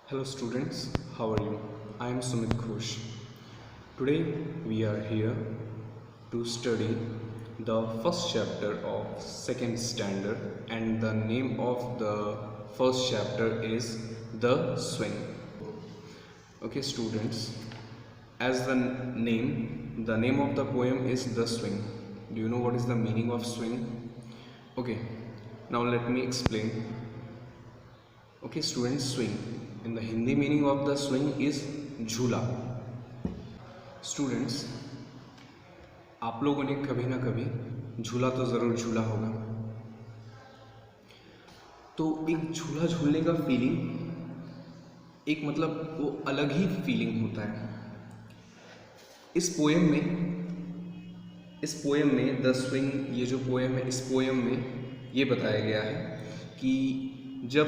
Hello students, how are you? I am Sumit Ghosh. Today we are here to study the first chapter of second standard, and the name of the first chapter is The Swing. Okay students, as the name of the poem is The Swing. Do you know what is the meaning of swing? Okay, now let me explain. Okay students, swing in the Hindi meaning of the swing is झूला. Students, आप लोगों ने कभी ना कभी झूला तो ज़रूर झूला होगा. तो एक झूला झूलने का फीलिंग एक मतलब वो अलग ही फीलिंग होता है. इस पोएम में द स्विंग, ये जो पोएम है, इस पोएम में ये बताया गया है कि जब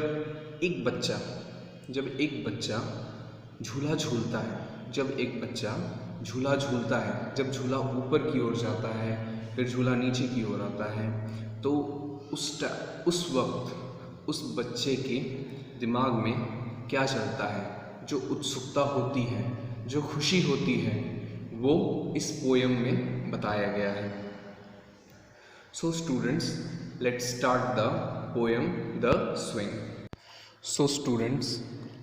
एक बच्चा झूला झूलता है, जब झूला ऊपर की ओर जाता है, फिर झूला नीचे की ओर आता है, तो उस वक्त उस बच्चे के दिमाग में क्या चलता है, जो उत्सुकता होती है, जो खुशी होती है, वो इस पोएम में बताया गया है. So students, let's start the poem the swing. So students,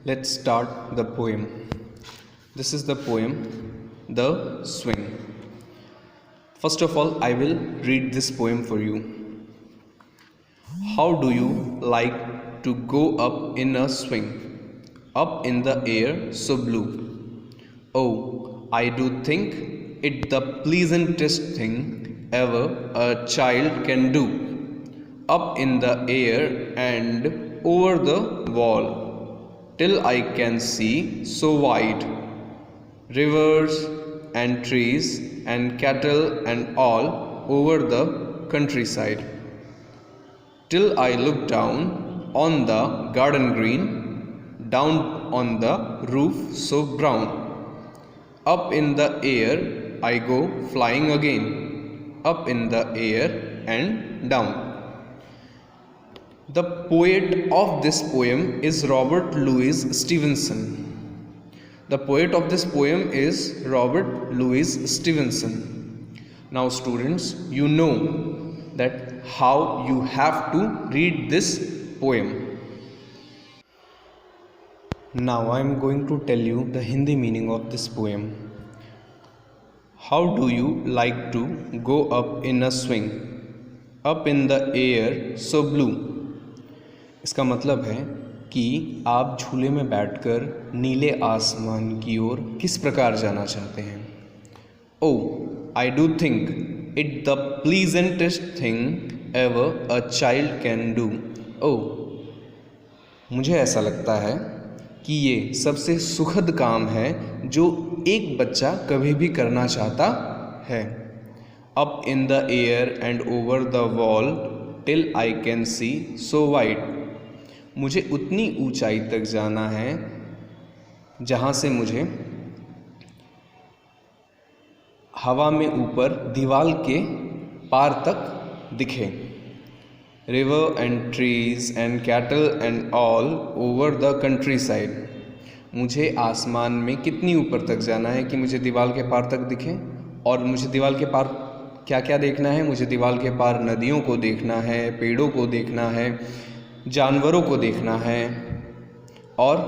let's start the poem. This is the poem, The Swing. First of all, I will read this poem for you. How do you like to go up in a swing, up in the air so blue? Oh, I do think it the pleasantest thing ever a child can do, up in the air and over the wall, till I can see so wide, rivers and trees and cattle and all over the countryside, till I look down on the garden green, down on the roof so brown, up in the air I go flying again, up in the air and down. The poet of this poem is Robert Louis Stevenson. The poet of this poem is Robert Louis Stevenson. Now students, you know that how you have to read this poem. Now I am going to tell you the Hindi meaning of this poem. How do you like to go up in a swing, up in the air so blue? इसका मतलब है कि आप झूले में बैठकर नीले आसमान की ओर किस प्रकार जाना चाहते हैं. Oh I do think it the pleasantest thing ever a child can do. Oh मुझे ऐसा लगता है कि ये सबसे सुखद काम है जो एक बच्चा कभी भी करना चाहता है. Up in the air and over the wall till I can see so wide. मुझे उतनी ऊंचाई तक जाना है जहाँ से मुझे हवा में ऊपर दीवार के पार तक दिखे. River and trees and cattle and all over the country side. मुझे आसमान में कितनी ऊपर तक जाना है कि मुझे दीवार के पार तक दिखे. और मुझे दीवार के पार क्या क्या देखना है? मुझे दीवार के पार नदियों को देखना है, पेड़ों को देखना है, जानवरों को देखना है और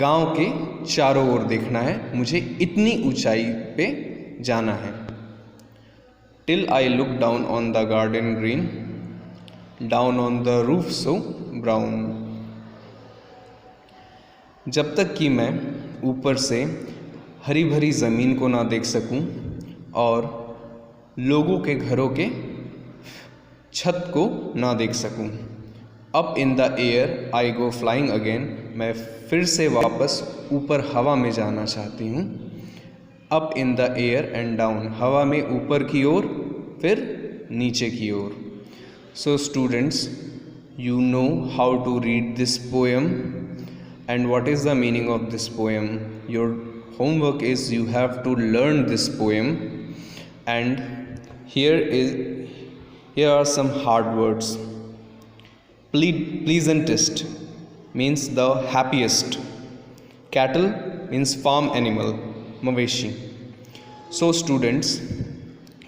गांव के चारों ओर देखना है. मुझे इतनी ऊंचाई पे जाना है. Till I look down on the garden green, down on the roof so brown. जब तक कि मैं ऊपर से हरी भरी ज़मीन को ना देख सकूं और लोगों के घरों के छत को ना देख सकूं. Up in the air I go flying again. मैं फिर से वापस ऊपर हवा में जाना चाहती हूँ. Up in the air and down, हवा में ऊपर की ओर फिर नीचे की ओर. So students, you know how to read this poem and what is the meaning of this poem. Your homework is you have to learn this poem, and here are some hard words. Pleasantest means the happiest. Cattle means farm animal, maveshi. So students,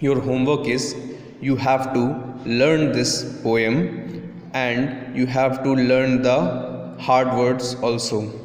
your homework is you have to learn this poem and you have to learn the hard words also.